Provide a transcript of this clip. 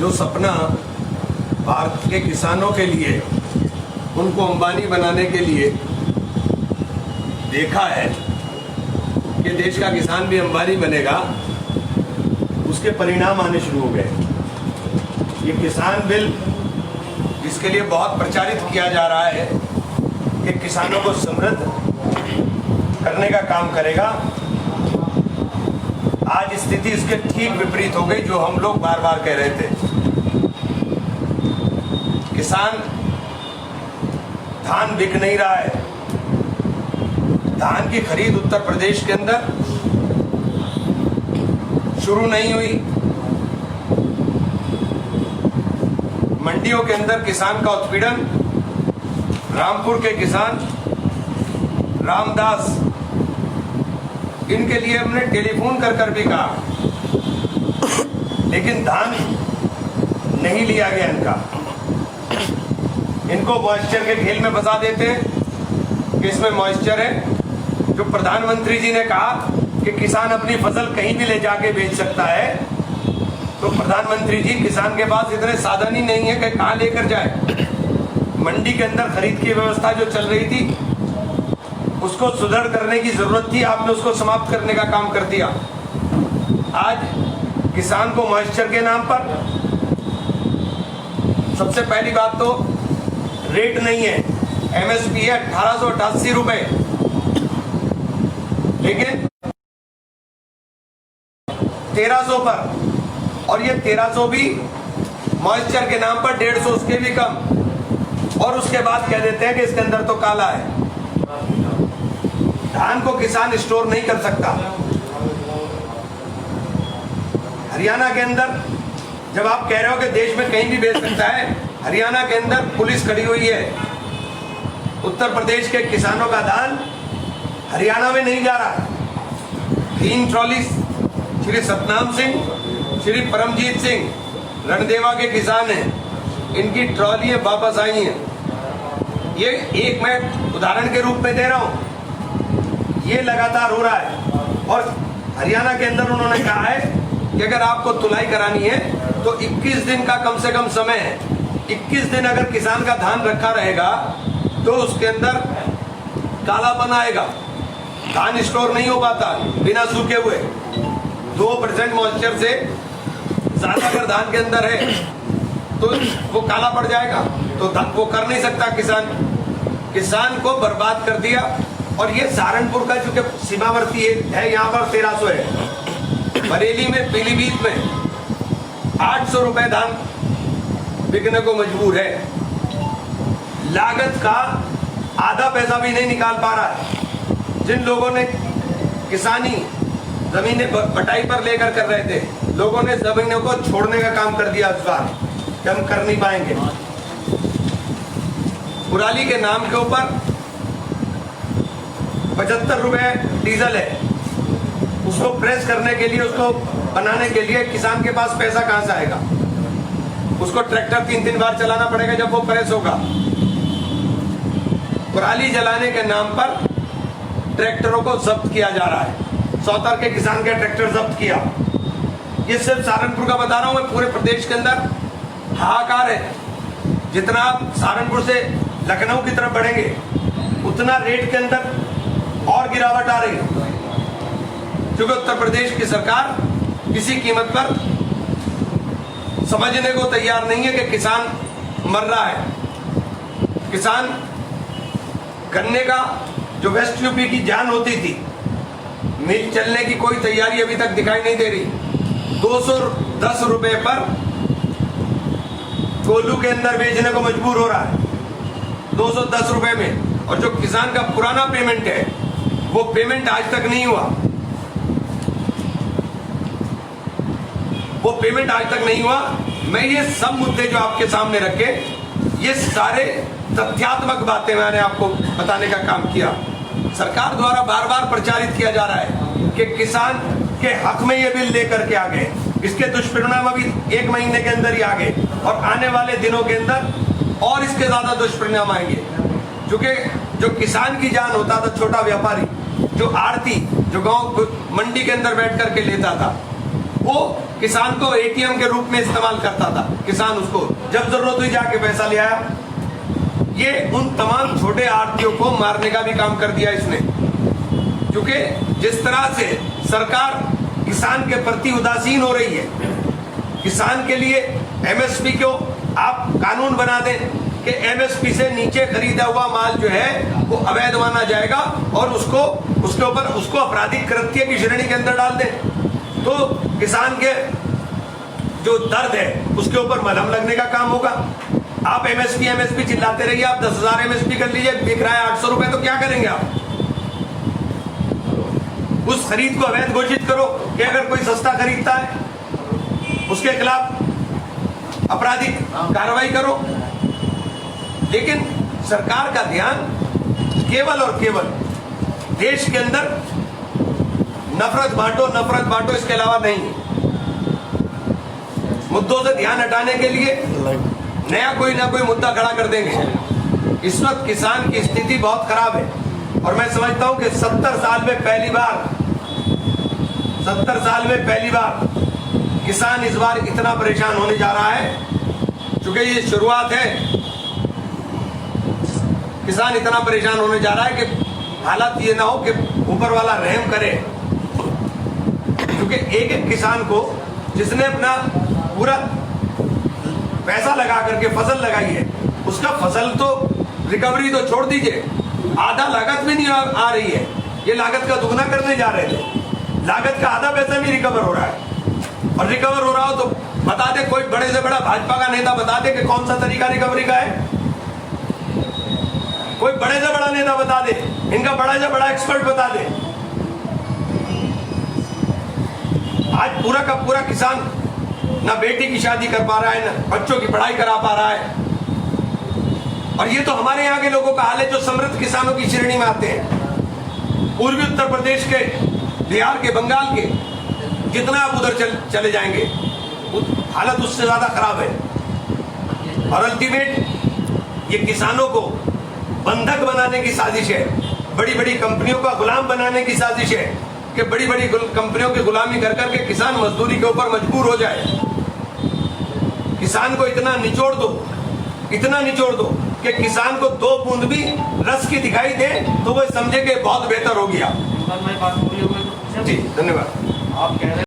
जो सपना भारत के किसानों के लिए, उनको अंबानी बनाने के लिए देखा है कि देश का किसान भी अंबानी बनेगा, उसके परिणाम आने शुरू हो गए। ये किसान बिल जिसके लिए बहुत प्रचारित किया जा रहा है कि किसानों को समृद्ध करने का काम करेगा, आज स्थिति इसके ठीक विपरीत हो गई जो हम लोग बार बार कह रहे थे। किसान धान बिक नहीं रहा है। धान की खरीद उत्तर प्रदेश के अंदर शुरू नहीं हुई। मंडियों के अंदर किसान का उत्पीड़न, रामपुर के किसान रामदास, इनके लिए हमने टेलीफोन कर कर भी कहा, लेकिन धान नहीं लिया गया इनका। इनको मॉइस्चर के खेल में फंसा देते हैं कि इसमें मॉइस्चर है। जो प्रधानमंत्री जी ने कहा कि किसान अपनी फसल कहीं भी ले जाके बेच सकता है, तो प्रधानमंत्री जी, किसान के पास इतने साधन ही नहीं है कि कहाँ लेकर जाए। मंडी के अंदर खरीद की व्यवस्था जो चल रही थी, उसको सुदृढ़ करने की जरूरत थी, आपने उसको समाप्त करने का काम कर दिया। आज किसान को मॉइस्चर के नाम पर, सबसे पहली बात तो रेट नहीं है, एमएसपी है 1888 रुपए, लेकिन 1300 पर, और ये 1300 भी मॉइस्चर के नाम पर 150 उसके भी कम, और उसके बाद कह देते हैं कि इसके अंदर तो काला है। धान को किसान स्टोर नहीं कर सकता। हरियाणा के अंदर जब आप कह रहे हो कि देश में कहीं भी बेच सकता है, हरियाणा के अंदर पुलिस खड़ी हुई है। उत्तर प्रदेश के किसानों का धान हरियाणा में नहीं जा रहा। 3 ट्रॉली श्री सतनाम सिंह, श्री परमजीत सिंह रणदेवा के किसान हैं, इनकी ट्रॉली वापस आई हैं। ये एक मैं उदाहरण के रूप में दे रहा हूं, ये लगातार हो रहा है। और हरियाणा के अंदर उन्होंने कहा है कि अगर आपको तुलाई करानी है तो 21 दिन का कम से कम समय है। 21 दिन अगर किसान का धान रखा रहेगा तो उसके अंदर कालापन आएगा, धान स्टोर नहीं हो पाता बिना सूखे हुए। 2% मॉइस्चर से ज्यादा अगर धान के अंदर है तो वो काला पड़ जाएगा, तो वो कर नहीं सकता किसान को बर्बाद कर दिया। और ये सहारनपुर का जो सीमावर्ती है, यहाँ पर 1300 है, बरेली में, पीलीभीत में 800 रुपए धान बिकने को मजबूर है। लागत का आधा पैसा भी नहीं निकाल पा रहा है। जिन लोगों ने किसानी जमीनें बटाई पर लेकर कर रहे थे, लोगों ने जमीनों को छोड़ने का काम कर दिया इस बार कि हम कर नहीं पाएंगे। कुराली के नाम के ऊपर 75 रुपए डीजल है, उसको प्रेस करने के लिए, उसको बनाने के लिए किसान के पास पैसा कहां से आएगा? उसको ट्रैक्टर 3-3 बार चलाना पड़ेगा जब वो प्रेस होगा। कुराली जलाने के नाम पर ट्रैक्टरों को जब्त किया जा रहा है। सौतर के किसान के ट्रैक्टर जब्त किया। ये सिर्फ सहारनपुर का बता रहा हूं मैं, पूरे प्रदेश के अंदर हाहाकार है। जितना आप सहारनपुर से लखनऊ की तरफ बढ़ेंगे, उतना रेट के अंदर और गिरावट आ रही है, क्योंकि उत्तर प्रदेश की सरकार किसी कीमत पर समझने को तैयार नहीं है कि किसान मर रहा है। किसान गन्ने का जो वेस्ट यूपी की जान होती थी, मिल चलने की कोई तैयारी अभी तक दिखाई नहीं दे रही। 210 रुपए पर कोल्हू के अंदर बेचने को मजबूर हो रहा है, 210 रुपए में। और जो किसान का पुराना पेमेंट है, वो पेमेंट आज तक नहीं हुआ, वो पेमेंट आज तक नहीं हुआ। मैं ये सब मुद्दे जो आपके सामने रखे, ये सारे तथ्यात्मक बातें मैंने आपको बताने का काम किया। सरकार द्वारा बार बार प्रचारित किया जा रहा है कि किसान के हक में ये बिल लेकर के आ गए, इसके दुष्परिणाम अभी 1 महीने के अंदर ही आ गए, और आने वाले दिनों के अंदर और इसके ज्यादा दुष्परिणाम आएंगे। क्योंकि जो किसान की जान होता था, छोटा व्यापारी, जो आड़ती, जो गांव मंडी के अंदर बैठ करके लेता था, वो किसान को एटीएम के रूप में इस्तेमाल करता था। किसान उसको जब जरूरत हुई जाके पैसा ले आया। ये उन तमाम छोटे आड़तियों को मारने का भी काम कर दिया इसने, क्योंकि जिस तरह से सरकार किसान के प्रति उदासीन हो रही है, किसान के लिए एमएसपी को आप कानून बना दें कि एमएसपी से नीचे खरीदा हुआ माल जो है वो अवैध माना जाएगा और उसके ऊपर उसको आपराधिक कृत्य की श्रेणी के अंदर डाल दें, तो किसान के जो दर्द है उसके ऊपर मलहम लगने का काम होगा। आप एमएसपी चिल्लाते रहिए, आप 10,000 एमएसपी कर लीजिए, बिक रहा है 800 रुपए, तो क्या करेंगे आप? उस खरीद को अवैध घोषित करो कि अगर कोई सस्ता खरीदता है उसके खिलाफ आपराधिक कार्रवाई करो। लेकिन सरकार का ध्यान केवल और केवल देश के अंदर नफरत बांटो इसके अलावा नहीं है। मुद्दों से ध्यान हटाने के लिए नया कोई ना कोई मुद्दा खड़ा कर देंगे। इस वक्त किसान की स्थिति बहुत खराब है और मैं समझता हूं कि 70 साल में पहली बार किसान इस बार इतना परेशान होने जा रहा है, क्योंकि ये शुरुआत है। किसान इतना परेशान होने जा रहा है कि हालात ये ना हो कि ऊपर वाला रहम करे, क्योंकि एक एक किसान को जिसने अपना पूरा पैसा लगा करके फसल लगाई है, उसका फसल तो रिकवरी तो छोड़ दीजिए, आधा लागत भी नहीं आ रही है। ये लागत का दुगना करने जा रहे थे, लागत का आधा पैसा भी रिकवर हो रहा है। और रिकवर हो रहा हो तो बता दे, कोई बड़े से बड़ा भाजपा का नेता बता दे कि कौन सा तरीका रिकवरी का है। कोई बड़े से बड़ा नेता बता दे, इनका बड़ा से बड़ा एक्सपर्ट बता दे। आज पूरा का पूरा किसान ना बेटी की शादी कर पा रहा है, ना बच्चों की पढ़ाई करा पा रहा है। और ये तो हमारे यहाँ के लोगों का हाल है जो समृद्ध किसानों की श्रेणी में आते हैं। पूर्वी उत्तर प्रदेश के, बिहार के, बंगाल के, जितना आप उधर चले जाएंगे हालत उससे ज्यादा खराब है। और अल्टीमेट ये किसानों को बंधक बनाने की साजिश है, बड़ी बड़ी कंपनियों का गुलाम बनाने की साजिश है कि बड़ी बड़ी कंपनियों की गुलामी कर करके किसान मजदूरी के ऊपर मजबूर हो जाए। किसान को इतना निचोड़ दो कि किसान को 2 बूंद भी रस की दिखाई दे तो वो समझे कि बहुत बेहतर हो गया। मैं बात पूरी हो गई तो जी धन्यवाद। आप कह रहे